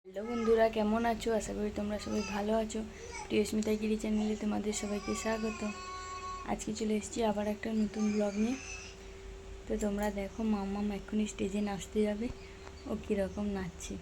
Hello বন্ধুরা, কেমন আছো? আশা করি তোমরা সবাই ভালো আছো। প্রিয়স্মিতা গিরি চ্যানেলে তোমাদের সবাইকে স্বাগত। আজকে চলে এসেছি আবার একটা নতুন ব্লগ নিয়ে। তো তোমরা দেখো, মাম্মাম এক্ষুনি স্টেজে নাচতে যাবে। ও কীরকম নাচছে।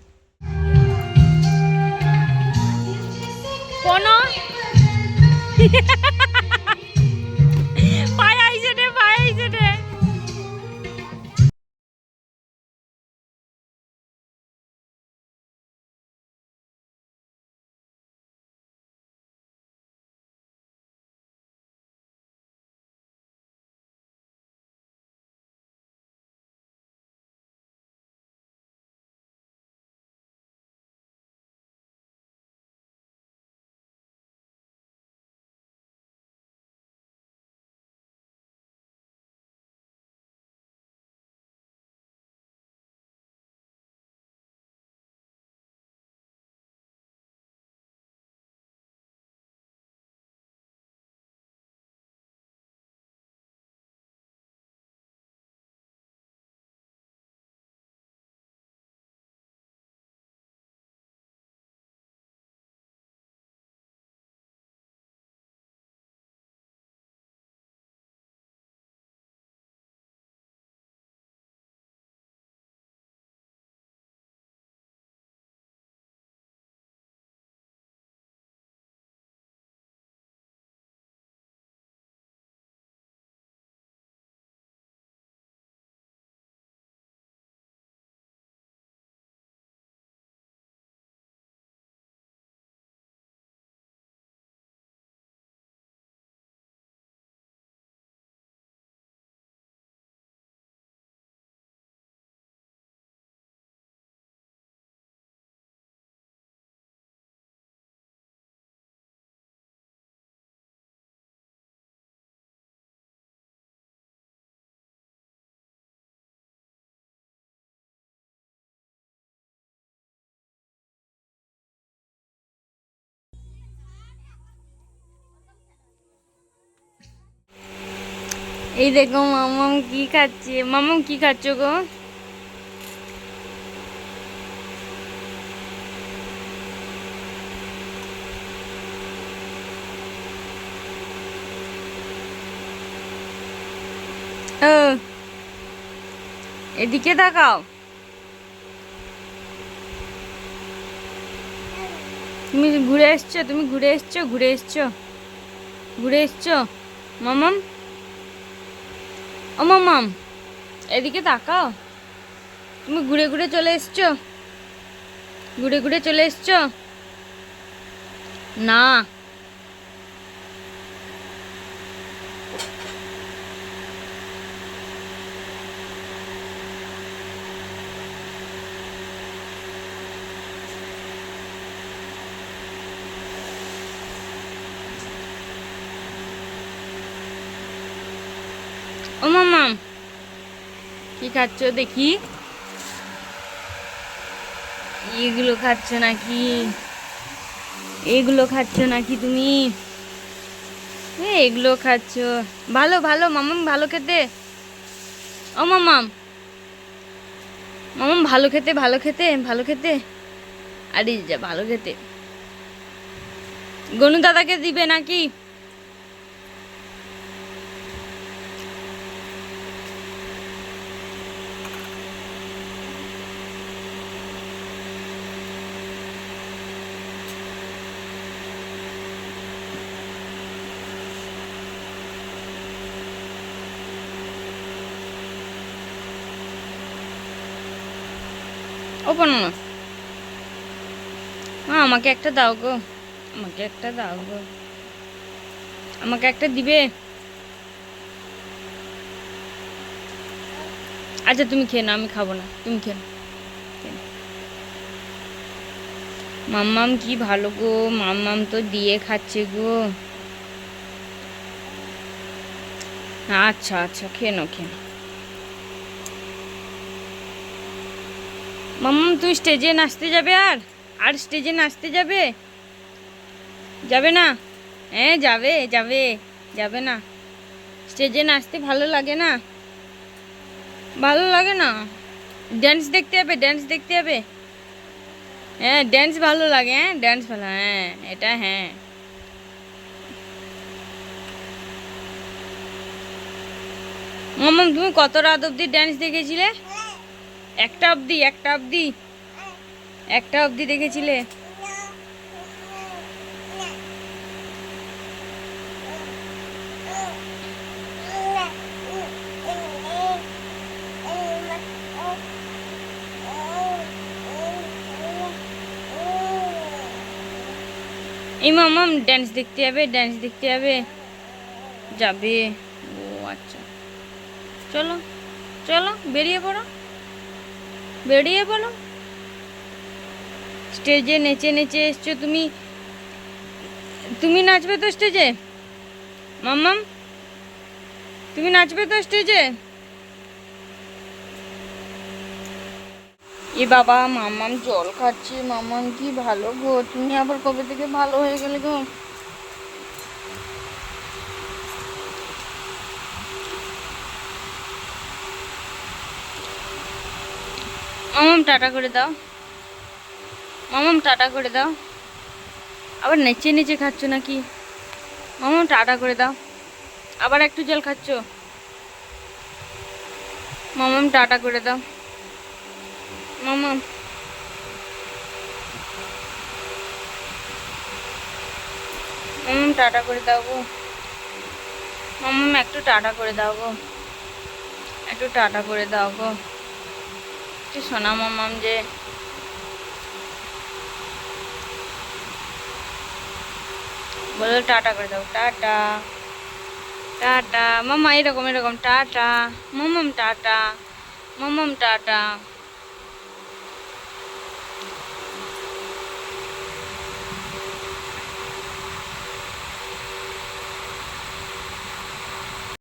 এই দেখো মাম্মাম কি খাচ্ছে। মাম্মাম কি খাচ্ছ গো? এদিকে তাকাও। তুমি ঘুরে এসছো, ঘুরে এসছো মামাম। ও মামাম, এদিকে তাকাও। তুমি ঘুরে ঘুরে চলে এসছো, না। ও মামাম, কি খাচ্ছ দেখি? এগুলো খাচ্ছ নাকি তুমি? এগুলো খাচ্ছ? ভালো ভালো মামাম, ভালো খেতে। ও মামাম, ভালো খেতে, আরে যা ভালো খেতে। গনু দাদাকে দিবে নাকি? ও না, আমাকে একটা দাও গো, আমাকে একটা দিবে? আচ্ছা তুমি খেয়ে নাও, আমি খাবো না, তুমি খেয়ে নাও। মাম্মাম কি ভালো গো, মাম্মাম তো দিয়ে খাচ্ছে গো। আচ্ছা আচ্ছা, খেয়ে নাও। মাম্মাম তুই স্টেজে নাচতে যাবে? আর স্টেজে নাচতে যাবে না? হ্যাঁ যাবে না? স্টেজে নাচতে ভালো লাগে না? ড্যান্স দেখতে হবে। হ্যাঁ ড্যান্স ভালো লাগে, হ্যাঁ ড্যান্স ভালো, হ্যাঁ এটা হ্যাঁ। মাম্মাম তুমি কত রাত অবধি ড্যান্স দেখেছিলে? একটা অবধি, একটা অবধি, একটা অবধি দেখেছিলে? এই মাম্মাম ড্যান্স দেখতে যাবে, ড্যান্স দেখতে যাবে, যাবে? ও আচ্ছা, চলো চলো বেরিয়ে পড়ো, বেরিয়ে পড়ো। স্টেজে নেচে নেচে এসছো তুমি, তুমি নাচবে তো স্টেজে? মাম্মাম তুমি নাচবে তো স্টেজে? এ বাবা মাম্মাম জল খাচ্ছে, মাম্মাম কি ভালো গো, তুমি আবার কবে থেকে ভালো হয়ে গেলে গো? মাম্মাম টাটা করে দাও, মাম্মাম টাটা করে দাও। আবার নেচে নেচে খাচ্ছ নাকি? মাম্মাম টাটা করে দাও। আবার একটু জল খাচ্ছ? মাম্মাম টাটা করে দাও। মাম্মাম মাম্মাম টাটা করে দাও গো। মাম্মাম একটু টাটা করে দাও গো, একটু টাটা করে দাও গো। কি সোনা মাম্মাম যে। বলো টাটা করে দাও, টাটা টাটা। মাম্মা এরকম এরকম টাটা। মাম্মাম টাটা, মাম্মাম টাটা।